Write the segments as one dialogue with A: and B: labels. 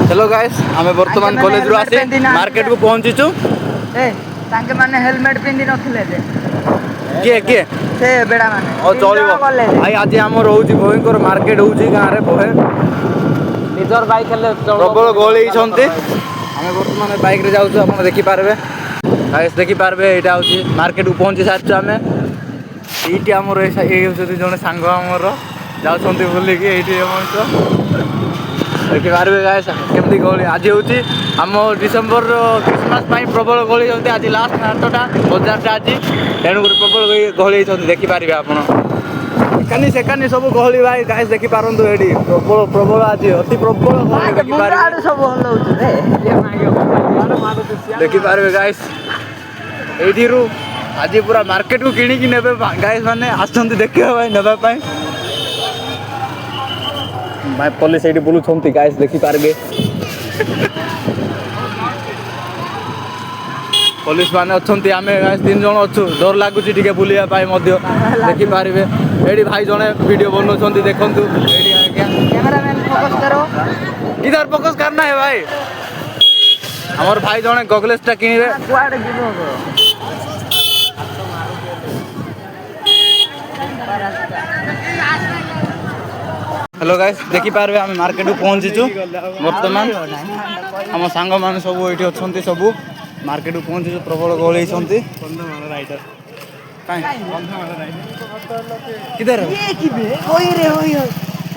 A: Hello guys आमे वर्तमान college रो आसी मार्केट को पहुंचीचु
B: ए तांके माने हेलमेट पिंदी नथिले जे
A: के
B: से बेडा माने
A: ओ चलिबो भाई आज हम रहउची भयंकर मार्केट होउची गां रे बहे निजर बाइक हेले प्रबल गळी छन्ते आमे वर्तमान बाइक रे जाउछु आपण देखि पारबे गाइस देखि पारबे एटा होची मार्केट को पहुंची सारछु आमे एटी हमर ए होची जने सांग हमर जाउछन्ते बोली कि एटी हमर देखि पारबे गाइस केमती गळी आज होची हम डिसेंबर क्रिसमस पाई प्रबल गळी होती आज लास्ट नाटटा बाजार टा आज तेणु प्रबल गळी छन्ते देखि पारबे आपण सेकानी सब गहली भाई गाइस देखि पारंतु एडी प्रबल प्रबल आज अति प्रबल गहली देखि पारबे
B: सब हल्ला होची रे
A: देखि पारबे गाइस एडी रु आज पूरा मार्केट को किणी कि नेबे गाइस माने आछंती देखियो भाई नेबा पाई भाई पुलिस एडी बोलु छंती गाइस देखि पारबे पुलिस माने अछंती आमे गाइस तीन जण अछु डर लागुची टिके बुलिया पाई मध्य देखि पारबे एडी भाई जने वीडियो बनो छंती देखंतु एडी आज्ञा
B: कैमरामैन फोकस करो
A: इधर फोकस करना है भाई हमर भाई जने गॉगल्स टा किनिबे
B: कुआडे गिनो
A: हेलो गाइस देखि पारबे हम मार्केट को पहुंचीचु वर्तमान हम सांग मान सब एठी अछंती सब मार्केट को पहुंचीचु प्रबल गळी छंती कंधमाल राइडर काई कंधमाल राइडर किधर
B: ये कि बे ओई रे ओई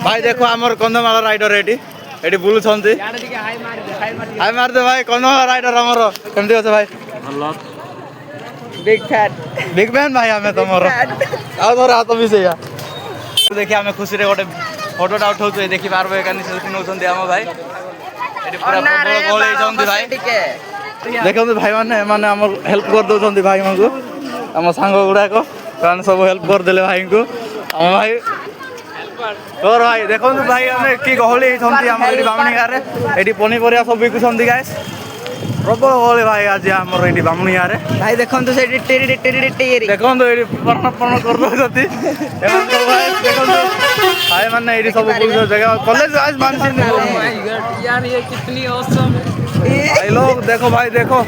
A: भाई देखो हमर कंधमाल राइडर एठी एठी बुलु छंती हाय मार दे भाई कंधमाल राइडर हमर केमती আছে भाई हेलो बिग फैन भाई हमें तमरो आ तोर हाथ मिसेया देखि हमें खुशी रे गोटे फोटोटा उठाउछु देखि पारबो एकानी सेल्फी नउछन्ती हम भाई एठी पूरा प्रबल गळी छन्ती भाई देखंतु भाई माने हमर हेल्प कर दउछन्ती भाई मानकु हम सांग गुडा को कान सब हेल्प कर देले भाई को हम भाई और भाई देखंतु भाई हमें की गहली छन्ती हम एठी बामणी गारे एठी पनी परिया सब बिकुछन्ती गाइस प्रबल गहली भाई आज हमर एठी बामणी गारे
B: भाई देखंतु से टेरी
A: देखंतु एठी पर्ण कर दउछन्ती एमन तो भाई देखंतु भाई माने एठी सब पुलिस जगह कॉलेज आज मानसिन
B: यार ये कितनी औसम है
A: भाई लोग देखो भाई देखो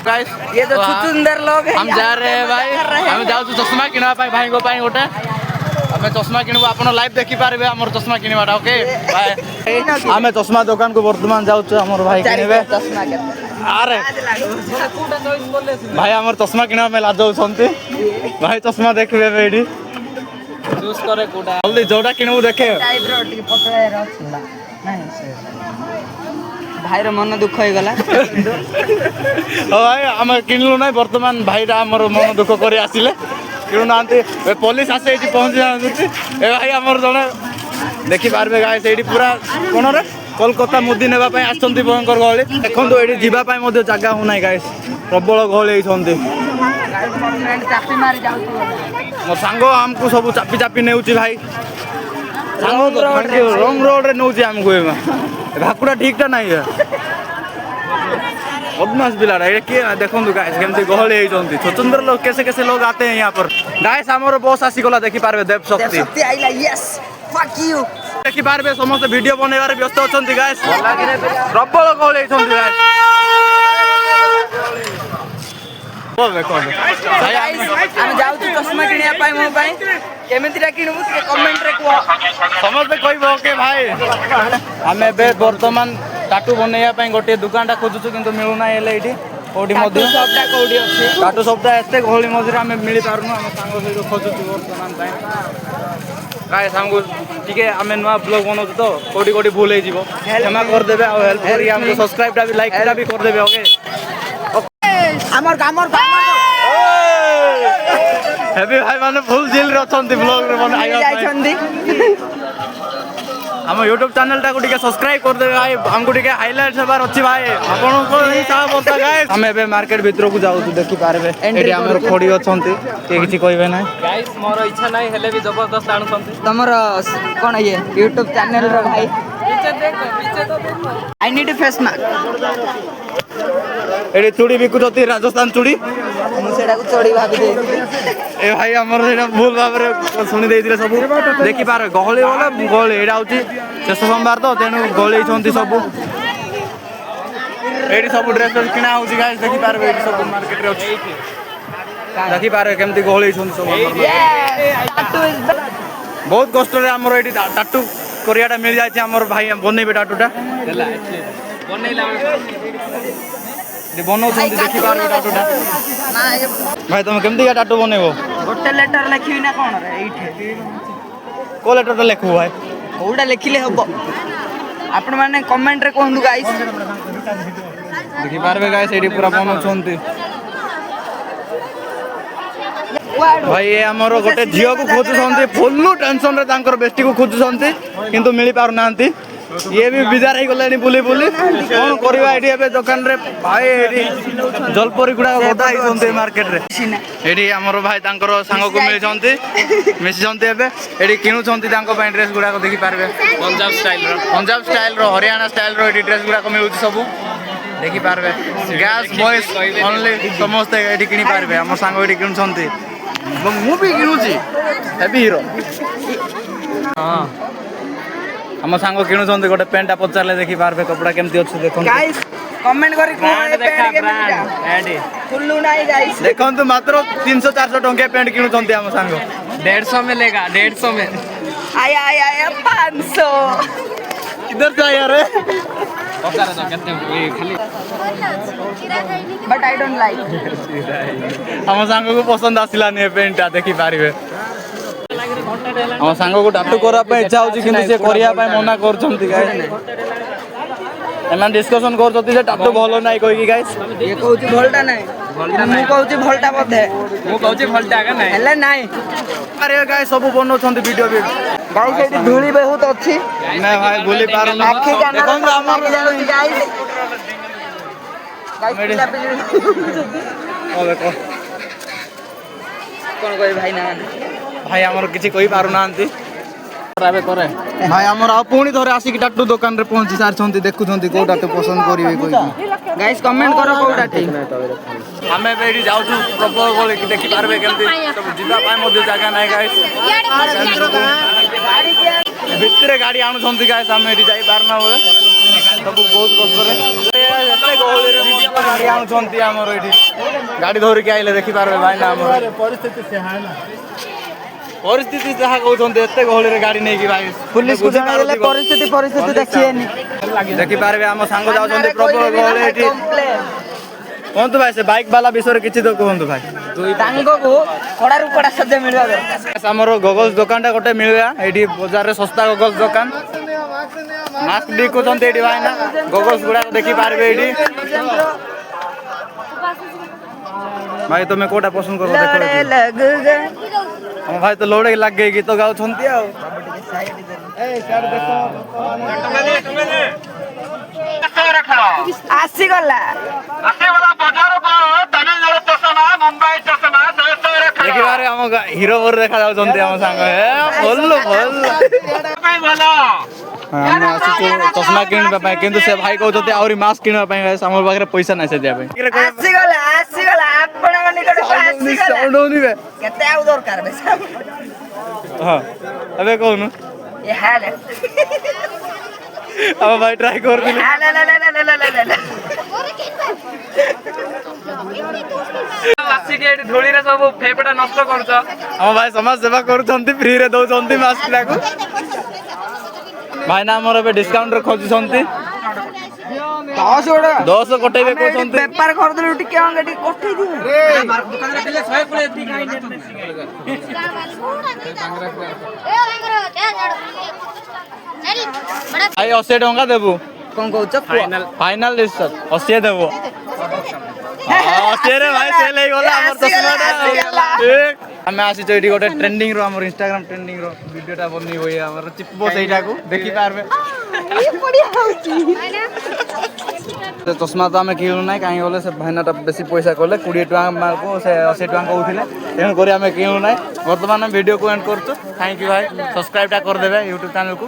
A: गाइस
B: ये तो सुंदर लोग हैं
A: हम जा रहे हैं भाई हम जाउ चश्मा किनवा पाई भाई को पाई गोटे हमें चश्मा किनबो आपण लाइव देखि पारबे हमर चश्मा किनवाटा ओके भाई हमें चश्मा दुकान को वर्तमान जाउ हमर भाई किनबे
B: चश्मा के
A: अरे भाई हमर चश्मा किनवा में लाज छन्ती भाई चश्मा देखबे बेडी चूज करे कोडा जल्दी जोडा किनबो देखे
B: टाइप रो टिके पतला रछला नहीं से भाई रो मन दुख होई गला
A: ओ भाई हम किनलु नै वर्तमान भाईरा हमर मन दुख करी आसिले किनु नांती पुलिस आसे एठी पहुंच जांती ए भाई हमर जने देखि पारबे गाइस एठी पूरा कोन रे कोलकाता मुद्दी नेबा पई आछंती भयंकर गहली देखंतु एठी जीवा पई मध्ये जागा हो नै गाइस प्रबल गहली छंती
B: फ्रेंड चापी मारी जाउ
A: मो सांगो हमकु सब चापी चापी नेउची भाई सांगो रंग रोड रे नेउची हमकु एमा भाकुडा ठीकटा नै है बदमाश बिलाड़ा ये के देखंतु गाइस केमती गहली हे जंती स्वतंत्र लोग कैसे लोग आते हैं यहाँ पर गाइस हमर बॉस आसी गला देखि पारबे देव शक्ति
B: आइला यस फक यू
A: देखि पारबे समस्त वीडियो बनेबार व्यस्त अछंती गाइस प्रबल गहली हे जंती गाइस बोल देखो भाई
B: हम जाउ चश्मा किनिया पाई मो पाई केमितिरा किनबु के कमेंट रे को
A: समस्त कहबो के भाई हमें बे वर्तमान टाटू बनैया पाई गोटे दुकानटा खोजुछु किंतु मिलु ना एले एठी कोडी मध्ये
B: सबटा कोडी अछि
A: टाटू सबटा एते गहली मध्ये हमें मिली पारुनु हम सांग सहित खोजुछु वर्तमान पाई गाइस हमको ठीक है हमें नवा ब्लॉग बनाउछु तो कोडी कोडी भूल हे जीवो क्षमा कर देबे और हेल्प करी हमको सब्सक्राइब टा भी लाइक टा भी कर देबे ओके
B: हमर
A: हेबी भाई माने फुल जेल रे अछंती ब्लॉग रे बन आइया
B: जाइछंती
A: हम YouTube चैनल टा को टिके सब्सक्राइब कर देबे भाई हमको टिके हाइलाइट हेबार अछि भाई आपन को हिसाब होता गाइस हम एबे मार्केट भीतर को जाउ तू देखि पारबे एडी हमर खोडी अछंती के किछि कहबे ना गाइस मोर इच्छा नै हेले भी जबरदस्त आनुछंती
B: तमर कोन ये YouTube चैनल रो भाई पीछे तो देखो आई नीड फेस मास्क
A: एडी चूड़ी बिकुछती राजस्थान चूड़ी
B: ମୁଁ ସେଇଟାକୁ ଚଢ଼ି ଭାବି ଦେଇଥିଲି।
A: ଏ ଭାଇ ଆମର ସେଇଟା ଭୁଲ ଭାବରେ ଶୁଣି ଦେଇଥିଲେ ସବୁ ଦେଖିପାରେ ଗହଳି ବୋଲେ ଗହଳି ଏଇଟା ହଉଛି ଶେଷ ସୋମବାର ତ ତେଣୁ ଗହଳି ହେଇଛନ୍ତି ସବୁ ଏଇଠି ସବୁ ଡ୍ରେସ୍ ଫ୍ରେସ୍ କିଣା ହଉଛି ଗାଇସ୍ ଦେଖିପାରିବେ ଏଇଠି ସବୁ ମାର୍କେଟରେ ଅଛି ଦେଖିପାରିବେ କେମିତି ଗହଳି ହେଇଛନ୍ତି ସବୁ ବହୁତ କଷ୍ଟରେ ଆମର ଏଇଠି ଟାଟୁ କରିବାଟା ମିଳିଯାଇଛି ଆମର ଭାଇ ବନେଇବେ ଟାଟୁଟା ବନଉଛନ୍ତି ଦେଖିପାରିବେ ଟାଟୁଟା ଭାଇ ତମେ କେମିତିକା ଟାଟୁ ବନେଇବ
B: ଗୋଟେ ଲେଟର ଲେଖିବି ନା କ'ଣ ଏଇଠି
A: କୋଉ ଲେଟରଟା ଲେଖିବୁ ଭାଇ
B: କୋଉଟା ଲେଖିଲେ ହବ ଆପଣମାନେ କମେଣ୍ଟରେ କୁହନ୍ତୁ ଗାଇସ୍
A: ଦେଖିପାରିବେ ଗାଇସ୍ ଏଇଠି ପୁରା ବନଉଛନ୍ତି ଭାଇ ଏ ଆମର ଗୋଟେ ଝିଅକୁ ଖୋଜୁଛନ୍ତି ଫୁଲ୍ ଟେନସନରେ ତାଙ୍କର ବେଷ୍ଟିକୁ ଖୋଜୁଛନ୍ତି କିନ୍ତୁ ମିଳିପାରୁନାହାନ୍ତି ଇଏ ବି ବିଜାର ହେଇଗଲେଣି ବୁଲି ବୁଲି କ'ଣ କରିବା ଏଠି ଏବେ ଦୋକାନରେ ଭାଇ ଏଠି ଜଲପରି ଗୁଡ଼ାକ ଗଦା ହେଇଛନ୍ତି ମାର୍କେଟରେ ଏଠି ଆମର ଭାଇ ତାଙ୍କର ସାଙ୍ଗକୁ ମିଳିଛନ୍ତି ମିଶିଛନ୍ତି ଏବେ ଏଠି କିଣୁଛନ୍ତି ତାଙ୍କ ପାଇଁ ଡ୍ରେସ୍ ଗୁଡ଼ାକ ଦେଖିପାରିବେ ପଞ୍ଜାବ ଷ୍ଟାଇଲ୍ର ହରିୟାଣା ଷ୍ଟାଇଲ୍ର ଏଠି ଡ୍ରେସ୍ ଗୁଡ଼ାକ ମିଳୁଛି ସବୁ ଦେଖିପାରିବେ ଗ୍ୟାସ୍ ବଏସ୍ ଅନଲି ସମସ୍ତେ ଏଠି କିଣିପାରିବେ ଆମ ସାଙ୍ଗ ଏଠି କିଣୁଛନ୍ତି ମୁଁ ବି କିଣୁଛି ହେବି ହିରୋ ହଁ ଆମ ସାଙ୍ଗ କିଣୁଛନ୍ତି ଗୋଟେ ପ୍ୟାଣ୍ଟଟା ପଚାରିଲେ ଦେଖିପାରିବେ କପଡ଼ା କେମିତି ଅଛି ଦେଖନ୍ତୁ
B: ଗାଇସ୍ କମେଣ୍ଟ କରି
A: ଦେଖନ୍ତୁ ମାତ୍ର 300-400 ଟଙ୍କିଆ ପ୍ୟାଣ୍ଟ କିଣୁଛନ୍ତି ଆମ ସାଙ୍ଗ
B: 150 मिलेगा 150 में आया 500
A: किधर से आया रे
B: बट आई डोंट लाइक
A: ଆମ ସାଙ୍ଗକୁ ପସନ୍ଦ ଆସିଲାନି ଏ ପ୍ୟାଣ୍ଟଟା ଦେଖିପାରିବେ ଆମ ସାଙ୍ଗକୁ ଟାଟୁ କରିବା ପାଇଁ ଇଚ୍ଛା ହଉଛି କିନ୍ତୁ ସେ କରିବା ପାଇଁ ମନା କରୁଛନ୍ତି ଗାଇସ୍ ଏମାନେ ଡିସ୍କସନ୍ କରୁଛନ୍ତି ଯେ ଟାଟୁ ଭଲ ନାହିଁ କହିକି ଗାଇସ୍
B: ଇଏ କହୁଛି ଭଲଟା ନାହିଁ ମୁଁ କହୁଛି ଭଲଟା ବୋଧେ ମୁଁ କହୁଛି ଭଲଟା ଆଗ ନାହିଁ ହେଲେ ନାହିଁ
A: ଆରେ ଗାଇସ୍ ସବୁ ବନଉଛନ୍ତି ଭିଡ଼ିଓ ବି
B: ଗାଇସ୍ ଏଠି ଧୂଳି ବହୁତ ଅଛି
A: ଆମେ ଭାଇ ବୁଲି ପାରୁନୁ
B: ଆଖି
A: ଦେଖନ୍ତୁ ଆମର
B: ଗାଇସ୍
A: ଦେଖ
B: କ'ଣ କହିବି ଭାଇ ନା
A: ଭାଇ ଆମର କିଛି କହିପାରୁନାହାନ୍ତି ଭାଇ ଆମର ଆଉ ପୁଣି ଥରେ ଆସିକି ଟାଟୁ ଦୋକାନରେ ପହଞ୍ଚି ସାରିଛନ୍ତି ଦେଖୁଛନ୍ତି କୋଉ ଟାଟୁ ପସନ୍ଦ କରିବେ କହିକି
B: ଗାଇସ୍ କମେଣ୍ଟ କର କୋଉଟା ଠିକ୍
A: ଆମେ ଏବେ ଏଇଠି ଯାଉଛୁ ପ୍ରବଳ ଗହଳି ଦେଖିପାରିବେ କେମିତି ସବୁ ଯିବା ପାଇଁ ମଧ୍ୟ ଜାଗା ନାହିଁ ଗାଇସ୍ ଭିତରେ ଗାଡ଼ି ଆଣୁଛନ୍ତି ଗାଇସ୍ ଆମେ ଏଠି ଯାଇପାରୁନା ବେଳେ ସବୁ ବହୁତ କଷ୍ଟରେ ଏତେ ଗହଳିରେ ଗାଡ଼ି ଆଣୁଛନ୍ତି ଆମର ଏଠି ଗାଡ଼ି ଧରିକି ଆଇଲେ ଦେଖିପାରିବେ ଭାଇନା ଆମର ପରିସ୍ଥିତି ଯାହା କହୁଛନ୍ତି ଏତେ ଗହଳିରେ ଗାଡ଼ି ନେଇକି ଭାଇ
B: ପୁଲିସକୁ ଜଣାଇଲେ ପରିସ୍ଥିତି ଦେଖିବେନି
A: ଦେଖିପାରିବେ ଆମ ସାଙ୍ଗ ଯାଉଛନ୍ତି ପ୍ରବଳ ଗହଳି ଏଠି କୁହନ୍ତୁ ଭାଇ ସେ ବାଇକ୍ ବାଲା ବିଷୟରେ କିଛି ତ କୁହନ୍ତୁ ଭାଇ
B: ତାଙ୍କକୁ କଡ଼ାରୁ କଡ଼ା ସଜ୍ଜା ମିଳିବା ଦରକାର
A: ଆମର ଗଗଲ୍ସ ଦୋକାନଟା ଗୋଟେ ମିଳିବା ଏଇଠି ବଜାରରେ ଶସ୍ତା ଗଗଲ୍ସ ଦୋକାନ ମାସ୍କ ବିକୁଛନ୍ତି ଏଇଠି ଭାଇନା ଗଗଲ୍ସ ଗୁଡ଼ାକ ଦେଖିପାରିବେ ଏଇଠି ଭାଇ ତମେ କୋଉଟା ପସନ୍ଦ କର ଆମ ଭାଇ ତ ଲଢ଼େଇ ଲାଗେ ଗୀତ ଗାଉଛନ୍ତି ଆଉ
B: ଆସିଗଲା
A: ଦେଖିବାରେ ଆମ ହିରୋ ପରି ଦେଖା ଯାଉଛନ୍ତି ଆମ ସାଙ୍ଗ ଭଲ ଆମେ ଆସିଛୁ ଚଷମା କିଣିବା ପାଇଁ କିନ୍ତୁ ସେ ଭାଇ କହୁଛନ୍ତି ଆହୁରି ମାସ୍କ କିଣିବା ପାଇଁ ଆମ ପାଖରେ ପଇସା ନାହିଁ ସେ ଦେବା ପାଇଁ
B: ଆସିଗଲା ଆପଣଙ୍କ ନିକଟକୁ ଆସିଗଲା କେତେ ଆଉ ଦରକାର
A: ହଁ ଏବେ କହୁନୁ
B: ଏ ହାଲେ
A: ଆମ ଭାଇ ଟ୍ରାଏ କରୁଥିଲେ
B: ଆସିକି ଏଠି ଧୂଳିରେ ସବୁ ଫେପଟା ନଷ୍ଟ କରୁଛ
A: ଆମ ଭାଇ ସମାଜ ସେବା କରୁଛନ୍ତି ଫ୍ରିରେ ଦଉଛନ୍ତି ମାସ୍କଟାକୁ ଭାଇନା ଆମର ଏବେ ଡିସକାଉଣ୍ଟରେ ଖୋଜୁଛନ୍ତି 10 କଟେଇବେ କହୁଛନ୍ତି
B: ବେପାର କରିଦେଲୁ ଟିକେ କଟେଇ ଦିଅ
A: ଭାଇ 80 ଟଙ୍କା ଦେବୁ
B: କ'ଣ କହୁଛ
A: फाइनल 80 देबो 80 रे भाई सेल हे गला हमर चश्माटा हमें आसी जो एडी गोटे ट्रेंडिंग रो हमर इंस्टाग्राम ट्रेंडिंग रो वीडियोटा बनी होय हमर चिपबो सेइटा को देखि पारबे
B: ये बढ़िया होची
A: चश्मा तो आमे किनु नै काहे गले से भाइनाटा बेसी पैसा करले 20 टका मारको से 80 टका कहउथिले तेन करी आमे किनु नै वर्तमान वीडियो को एंड करछु थैंक यू भाई सब्सक्राइब टा कर देबे YouTube चैनल को।